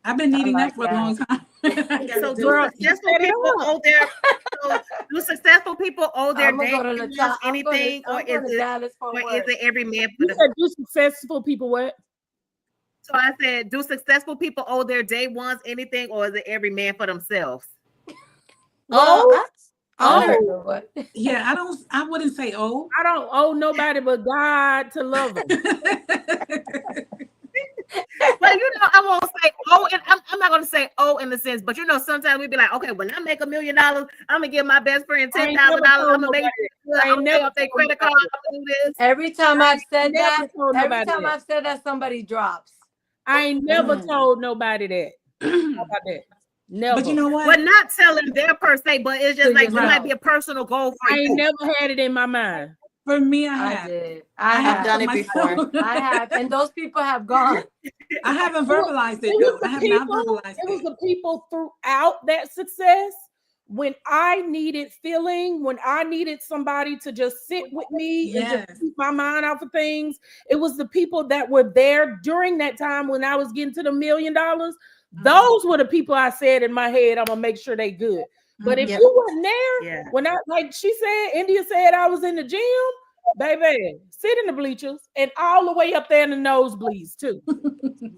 I've been needing like that for a long time. I gotta So do do it. successful people owe their do successful people owe their I'm gonna go to dating the top. anything, or is it Dallas for or is work. it every man for You the? said do successful people what? So I said, do successful people owe their day ones anything, or is it every man for themselves? Oh, I oh. don't know what. Yeah, I wouldn't say oh. I don't owe nobody but God to love them. Well, I won't say oh, and I'm not gonna say oh in the sense, but sometimes we'd be like, okay, when I make $1 million, I'm gonna give my best friend $10,000. I'm gonna make I'm pay off their credit card. I'm gonna do this. Every time I've said that, told every nobody time that. I've said that, somebody drops. I ain't never told nobody that. How about that? Never. But you know what? But not telling their per se, but it's just To like it yourself. might be a personal goal for I ain't you. never had it in my mind. For me, I I have. did. I have have done it myself. I have, and those people have gone. I haven't verbalized it It though. was I the have people, not verbalized it was it. the people throughout that success when I needed filling, when I needed somebody to just sit with me and Yes. just keep my mind off of things. It was the people that were there during that time when I was getting to the $1 million. Those were the people I said in my head, I'm gonna make sure they good. But if Yep. you weren't there, Yeah. when I, like she said, India said I was in the gym, baby, sit in the bleachers and all the way up there in the nosebleeds too.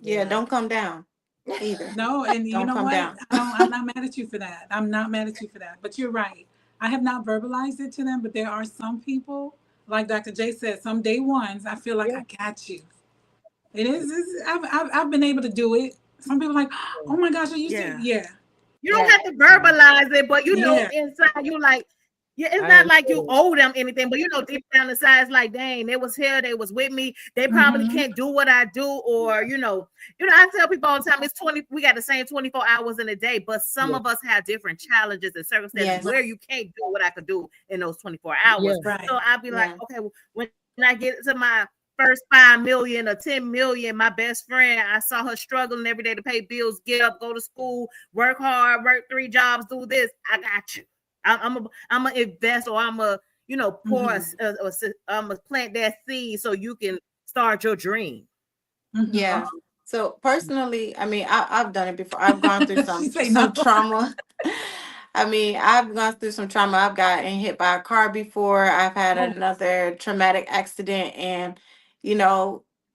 Yeah. Don't come down either. No, and you Don't know come what? down. I'm not mad at you for that. I'm not mad at you for that. But you're right. I have not verbalized it to them, but there are some people like Dr. J said, some day ones, I feel like I got you. It is. I've been able to do it. Some people are like, oh my gosh, are you Yeah. yeah. You don't have to verbalize it, but you know Yeah. inside you like, yeah, it's I not like you understand. owe them anything, but you know deep down inside, it's like, dang, they was here, they was with me. They probably Mhm. can't do what I do, or I tell people all the time, it's 20, we got the same 24 hours in a day, but some Yeah. of us have different challenges and circumstances Yes. where you can't do what I could do in those 24 Yeah. hours. Right. So I'll be like, Yeah. okay, when I get to my first 5 million or 10 million, my best friend, I saw her struggling every day to pay bills, get up, go to school, work hard, work 3 jobs, do this. I got you. I'm a invest, or I'm a pour I'm a plant that seed so you can start your dream. Mhm. Yeah. So personally, I mean, I've done it before. I've gone through She say some no. trauma. I mean, I've gone through some trauma. I've gotten hit by a car before. I've had another traumatic accident, and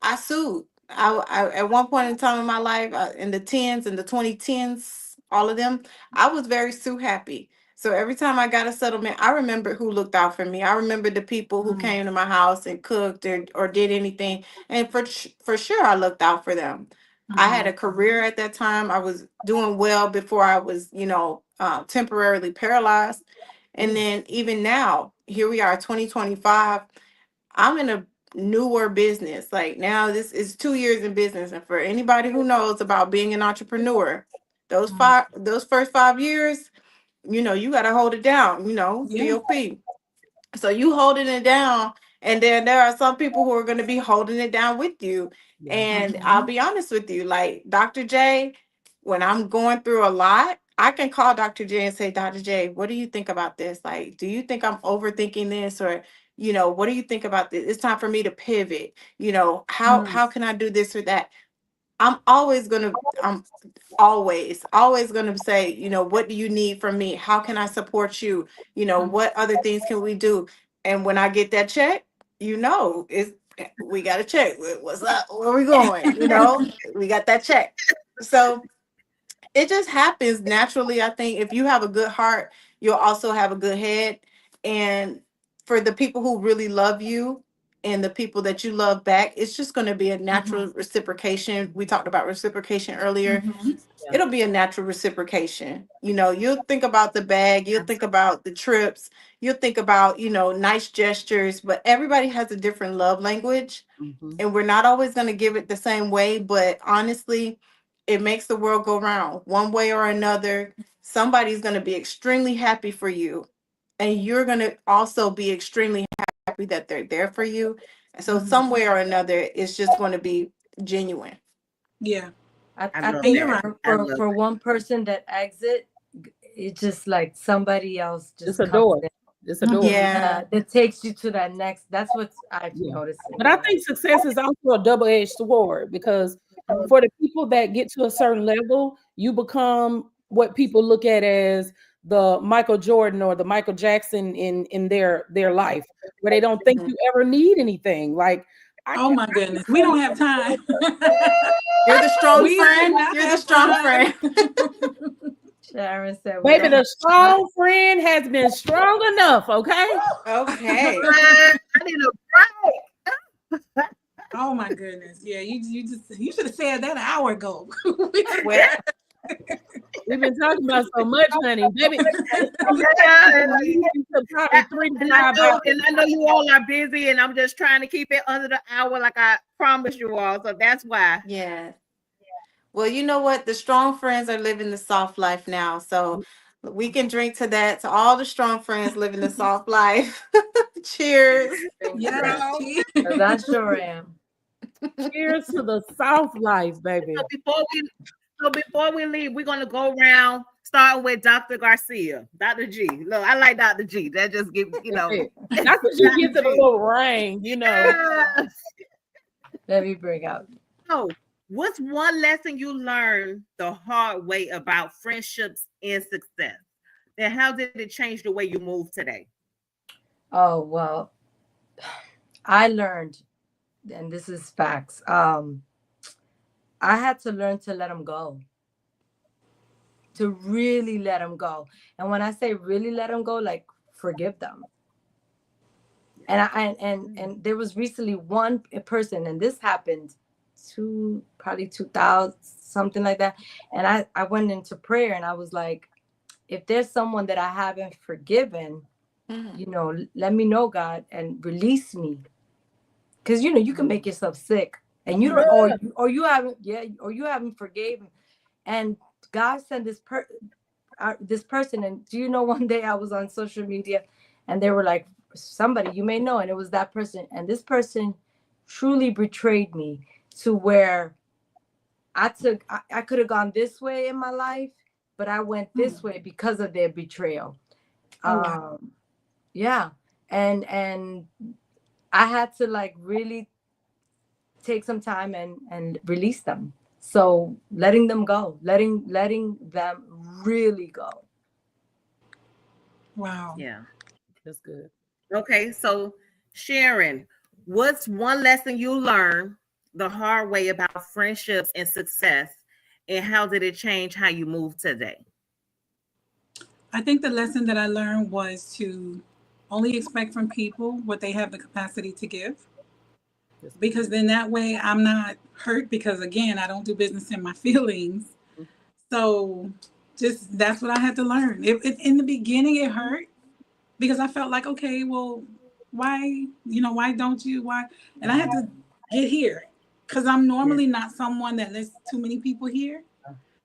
I sued. I at one point in time in my life, in the tens, in the 2010s, all of them, I was very sue happy. So every time I got a settlement, I remember who looked out for me. I remember the people who came to my house and cooked or did anything, and for sure I looked out for them. I had a career at that time. I was doing well before I was, temporarily paralyzed. And then even now, here we are, 2025. I'm in a newer business. Like now, this is 2 years in business. And for anybody who knows about being an entrepreneur, those first 5 years, you got to hold it down, Yeah. BOP. So you holding it down, and then there are some people who are going to be holding it down with you. Yeah. And I'll be honest with you, like Dr. J, when I'm going through a lot, I can call Dr. J and say, Dr. J, what do you think about this? Like, do you think I'm overthinking this? Or, what do you think about this? It's time for me to pivot. How can I do this or that? I'm always going to say, what do you need from me? How can I support you? What other things can we do? And when I get that check, it's we got a check. What's up? Where we going? We got that check. So it just happens naturally. I think if you have a good heart, you'll also have a good head. And for the people who really love you and the people that you love back, it's just going to be a natural reciprocation. We talked about reciprocation earlier. It'll be a natural reciprocation. You'll think about the bag, you'll think about the trips, you'll think about, nice gestures, but everybody has a different love language. And we're not always going to give it the same way, but honestly, it makes the world go round one way or another. Somebody's going to be extremely happy for you, and you're going to also be extremely happy that they're there for you. So some way or another, it's just going to be genuine. Yeah. I love think that. for one person that exit, it's just like somebody else just It's a comes door. in. It's a door. Yeah. That takes you to that next. That's what I've Yeah. noticed. But I think success is also a double-edged sword, because for the people that get to a certain level, you become what people look at as the Michael Jordan or the Michael Jackson in their life, where they don't think you ever need anything. Like, Oh my goodness. We don't have time. You're the strong We do friend. not You're the have strong time. friend. Sharon said, we baby, don't the strong friend has been strong enough. Okay. Okay. I need a break. Oh my goodness. Yeah, you should have said that an hour ago. Well, We've been talking about so much, honey. Baby, probably three to And I 5 know, hours. and I know you all are busy, and I'm just trying to keep it under the hour, like I promised you all. So that's why. yeah. Well, you know what? The strong friends are living the soft life now. So we can drink to that. To all the strong friends living the soft life. Cheers. Yes. Because I sure am. Cheers to the soft life, baby. So before we leave, we're gonna go around starting with Dr. Garcia. Dr. G. Look, I like Dr. G. That just give That's what you get to the little ring, Let me bring out. So, what's one lesson you learned the hard way about friendships and success? And how did it change the way you move today? Oh, well, I learned, and this is facts. I had to learn to let them go, to really let them go. And when I say really let them go, like forgive them. And there was recently one person, and this happened probably 2000, something like that. And I went into prayer and I was like, if there's someone that I haven't forgiven, let me know, God, and release me. Because you can make yourself sick, and you don't, or you haven't forgiven. And God sent this person. And do you know, one day I was on social media, and they were like, somebody you may know, and it was that person. And this person truly betrayed me to where I could have gone this way in my life, but I went this way because of their betrayal. Yeah. And I had to like really take some time and release them. So letting them go, letting them really go. Wow. Yeah. That's good. Okay, so Sharon, what's one lesson you learned the hard way about friendships and success, and how did it change how you move today? I think the lesson that I learned was to only expect from people what they have the capacity to give. Because then that way I'm not hurt, because again, I don't do business in my feelings. So just that's what I had to learn. In the beginning it hurt, because I felt like, okay, well, why don't you, why? And I had to get here, because I'm normally not someone that lets too many people hear.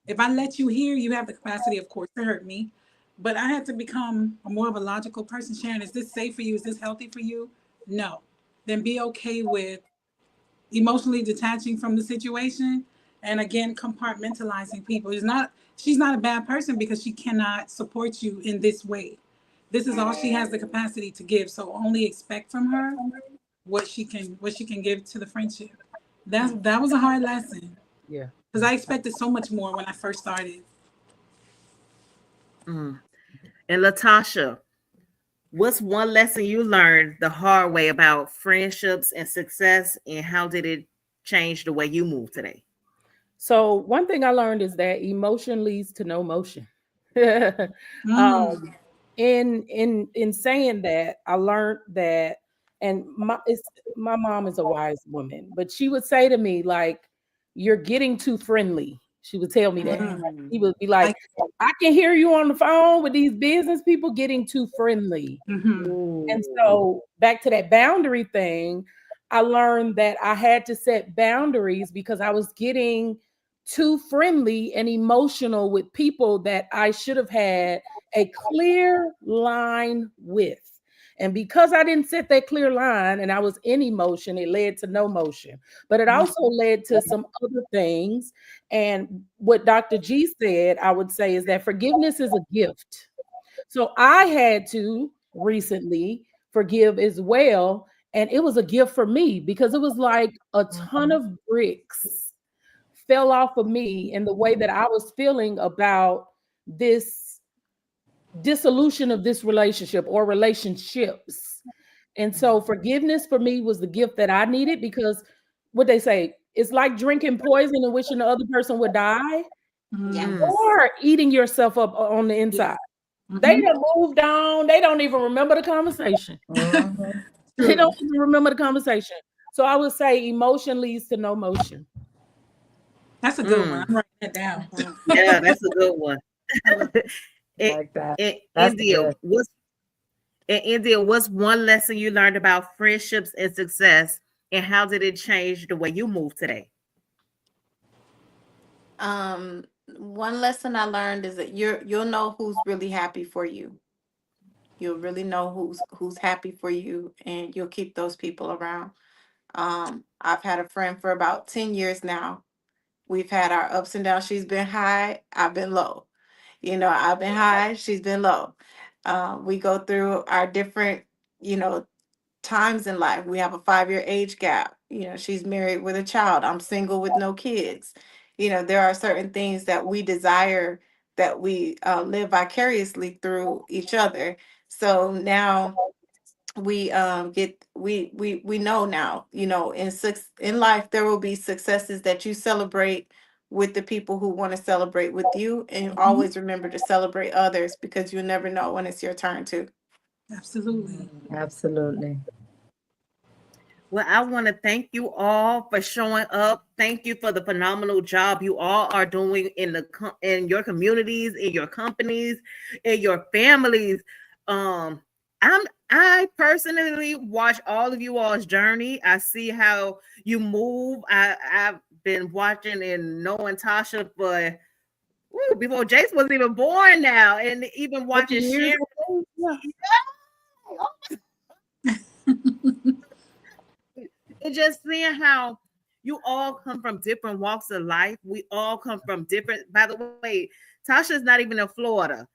If I let you hear, you have the capacity, of course, to hurt me. But I had to become more of a logical person. Sharon, is this safe for you? Is this healthy for you? No. Then be okay with emotionally detaching from the situation, and again, compartmentalizing people. She's not a bad person because she cannot support you in this way. This is all she has the capacity to give. So only expect from her what she can give to the friendship. That was a hard lesson. Yeah. Because I expected so much more when I first started. And Latasha, what's one lesson you learned the hard way about friendships and success, and how did it change the way you move today? So one thing I learned is that emotion leads to no motion. In saying that, I learned that, and my mom is a wise woman, but she would say to me, like, you're getting too friendly. She would tell me that. He would be like, I can hear you on the phone with these business people getting too friendly. And so back to that boundary thing, I learned that I had to set boundaries because I was getting too friendly and emotional with people that I should have had a clear line with. And because I didn't set that clear line and I was in emotion, it led to no motion. But it also led to some other things. And what Dr. G said, I would say, is that forgiveness is a gift. So I had to recently forgive as well. And it was a gift for me because it was like a ton of bricks fell off of me in the way that I was feeling about this dissolution of this relationship or relationships. And so forgiveness for me was the gift that I needed, because what they say, it's like drinking poison and wishing the other person would die, or eating yourself up on the inside. They done moved on. They don't even remember the conversation. They don't even remember the conversation. So I would say emotion leads to no motion. That's a good one. I'm writing it down. Yeah, that's a good one. Like that. India, what's one lesson you learned about friendships and success, and how did it change the way you move today? One lesson I learned is that you'll know who's really happy for you. You'll really know who's happy for you, and you'll keep those people around. I've had a friend for about 10 years now. We've had our ups and downs. She's been high, I've been low. I've been high, she's been low. We go through our different, times in life. We have a 5-year age gap. She's married with a child. I'm single with no kids. There are certain things that we desire that we live vicariously through each other. So now we we know now, in life there will be successes that you celebrate with the people who want to celebrate with you, and always remember to celebrate others, because you never know when it's your turn to. Absolutely. Absolutely. Well, I want to thank you all for showing up. Thank you for the phenomenal job you all are doing in your communities, in your companies, in your families. I personally watch all of you all's journey. I see how you move. I've been watching and knowing Tasha for before Jace was even born now, and even watching Sharon. And just seeing how you all come from different walks of life. We all come from different. By the way, Tasha is not even in Florida.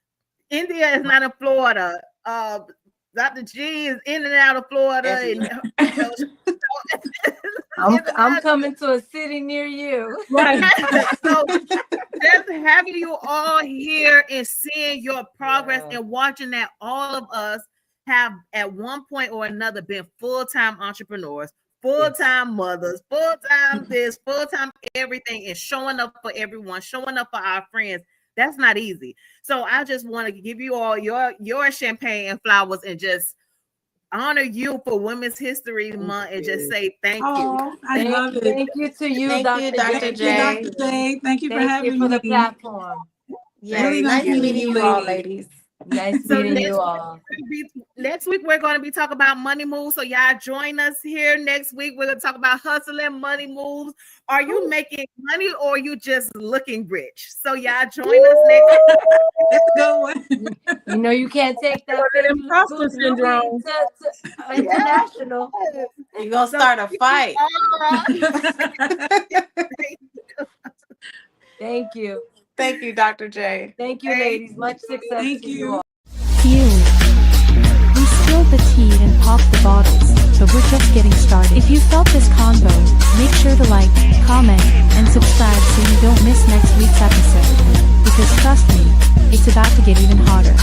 India is not in Florida. Dr. G is in and out of Florida. I'm coming to a city near you. Right. So just having you all here and seeing your progress and watching that all of us have at one point or another been full-time entrepreneurs, full-time mothers, full-time this, full-time everything, and showing up for everyone, showing up for our friends. That's not easy. So I just want to give you all your champagne and flowers and just honor you for Women's History Month and just say thank you. I love it. Thank you to you, Thank Dr. you, Dr. Thank J. you, Dr. J. Thank you for Thank having you for me. the platform. Yes, Really nice nice meeting you all, ladies. Nice So meeting you all. Next week, we're going to be talking about money moves. So y'all join us here next week. We're going to talk about hustling, money moves. Are you making money or are you just looking rich? So y'all join us next week. That's a good one. You know you can't take that Imposter syndrome. to international. You're going to start a fight. Thank you. Thank you, Dr. J. Thank you, ladies. Much success Thank to you. you all. Fuel. We spilled the tea and popped the bottles, but we're just getting started. If you felt this convo, make sure to like, comment, and subscribe so you don't miss next week's episode. Because trust me, it's about to get even hotter.